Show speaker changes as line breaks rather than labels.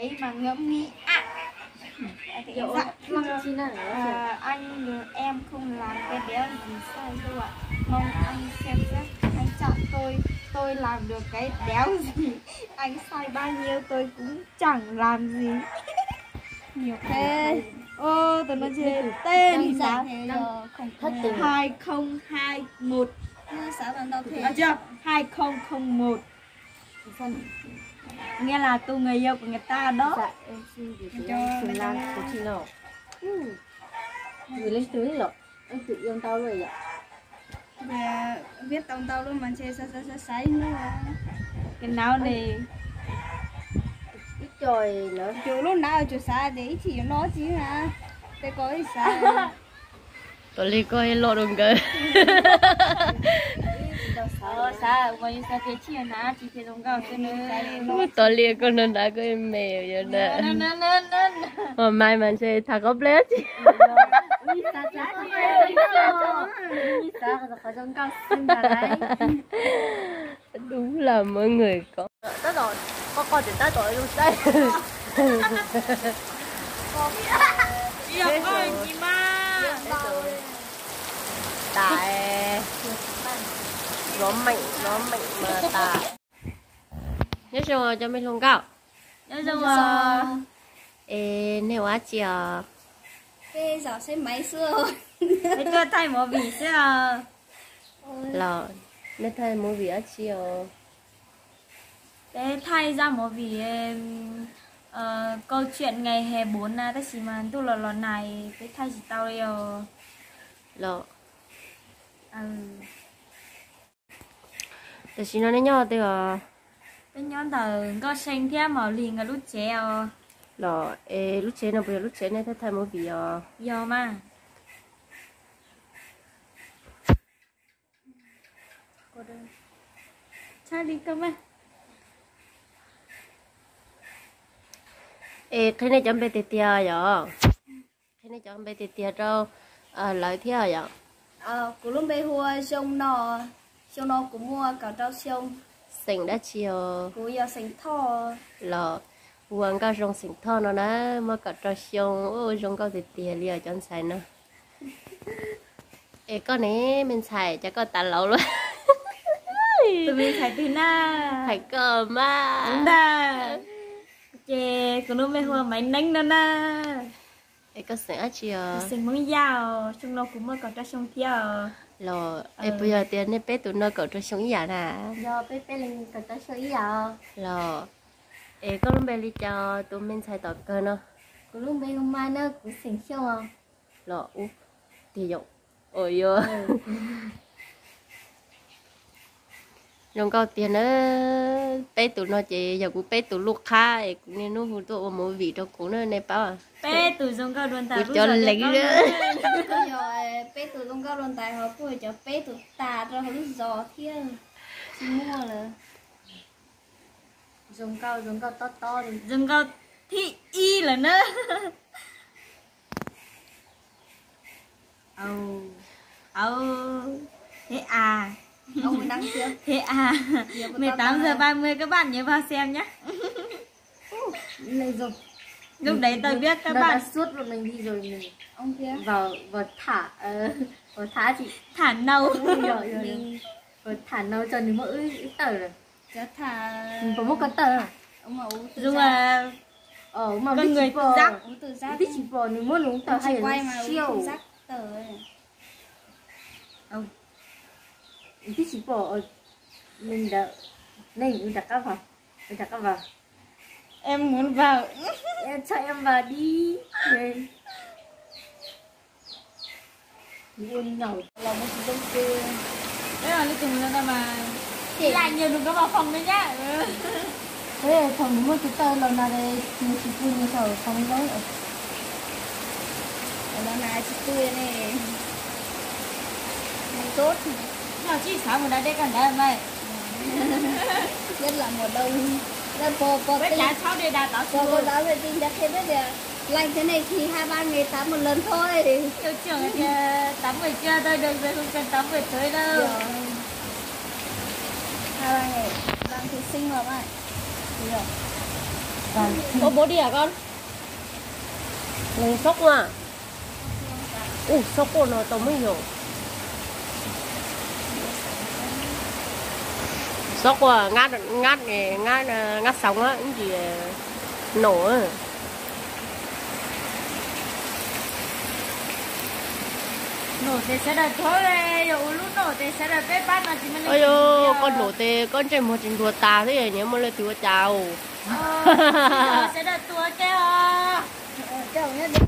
ấy mà ngẫm nghĩ anh em không làm cái đéo gì sai đâu ạ. Mong anh xem xét anh chọn tôi làm được cái đéo gì. Anh sai bao nhiêu tôi cũng chẳng làm gì. Nhiều thế. Ô tụi nó chơi tên sao? 2021. Chưa? 2001. Nghe là tôi người yêu của người ta đó.
Dạ, em xin gửi cho Lan của chị nào. Gửi lên tướng rồi. Anh tự yêu tao rồi ạ.
Viết tao luôn mà chơi sai nữa. Cái nào này
Ít trời nữa.
chỗ lúc nào chỗ xa đấy thì nó chứ hả? Tôi có ý xa.
Tôi đi coi lộ đồng cơ.
Sao mà sao thế chi hả? Chỉ thế đồng cao cho nên
Tôi đi con nên đã coi mèo vậy nè. Hôm mai mình sẽ thả gốc lết. Đúng là mọi người có. Tới rồi, có coi chuyện tới tội luôn đây.
coi gì mà.
Tại nó mạnh mà ta. Nhớ xong cho mình không cao.
Nhớ xong
nếu á chị
cái giờ xe máy xưa rồi. Thế cho thay một vị xưa
là nếu thay một vị á chị
để thay ra một vị câu chuyện ngày hè 4 ta chỉ mà tu lò này cái thay chỉ tao đây
là tại chỉ nó nhỏ thì
cái nhóm thờ có xanh thêm màu liền cái lúc trẻ
là lúc trẻ nào bây giờ lúc trẻ này thay một vị
giờ mà cha đi cơ mà
cái này chọn bê tê tia vậy cái này chọn bê tê tia đâu lợi thế vậy
của lúc bây hùa sông nó cũng mua cả trâu sông
sinh đã chiều
của giờ sinh thọ
là uống cái rong sinh thọ nó nè mà cả trâu sông ôi rong cao tê tia liền chọn xài nữa con này mình xài cho con tàn lẩu luôn
tụi mình xài từ na
phải cờ mà
đúng ta chè của nó bây hùa máy nánh đó na
có sữa chưa
sinh món dao trong nó cũng mới còn cho sông theo
rồi bây giờ tiền này bé tụi nó cậu cho sống giả nè
Do bé lên cần tới sợi giờ.
rồi có lúc bé đi cho tụi mình xài tỏi cơ nó
Có lúc bé hôm mai nó cũng xỉn xong à.
rồi thì dụng ôi vô rồi có tiền nữa bé tụi nó chỉ giờ cũng bé tụi lúc khai cũng nên nó hụt tụi một vị trong cũng nó này bao à
bé tụi dùng cao đồn tài
cho lấy nữa
rồi bé tụi dùng cao đồn tài họ cũng cho bé tụi tà rồi họ lúc giò thiên mua là
Dùng cao to đi.
dùng cao thị y là nữa thế à ông đăng chưa thế à 18h30 các bạn nhớ vào xem nhé
Này dùng.
lúc đấy tôi biết các bạn
suốt rồi mình đi rồi mình
ông kia
vào thả chị
thả nâu
rồi thả nâu cho những mỗi ít tờ rồi
cho thả
có một con tờ
ông mà dùng là
mà
con người tự giác
biết chỉ bò những mỗi lúng tờ hay
quay mà
siêu
giác tờ ấy
biết chỉ bò mình đã này mình đặt các vào
em muốn vào
em cho em vào đi đây buồn nhậu
lòng một trong kia đấy là lấy tiền ra mà lại nhiều đừng có vào phòng đấy nhá
thế phòng đúng một cái tờ lần nào đây mình chỉ vui như sau không có nữa
lần nào chị tươi này mình tốt nào chị sao mà đã đây còn đã mày rất là một đông rất bò với lá sáu đây đã tao bò đó về tin chắc thế đấy kìa lạnh thế này thì 2-3 ngày tắm một lần thôi thì hiệu trưởng thì tắm buổi trưa thôi được rồi không cần tắm buổi tối đâu 2-3 ngày đang thí sinh mà mày được
Ô bố đi hả con? Ồ sốc à? Ồ sốc của nó tao mới hiểu. Sốc à, ngát sóng á, cái gì nổ á.
Nổ thì sẽ là thôi rồi, lúc nổ thì sẽ là bếp bát mà chỉ mình.
Ôi yo, con nổ thì con trên một trên đùa ta thế nhớ mà lên đùa chào.
Sẽ là tua keo. Chồng nhá đến.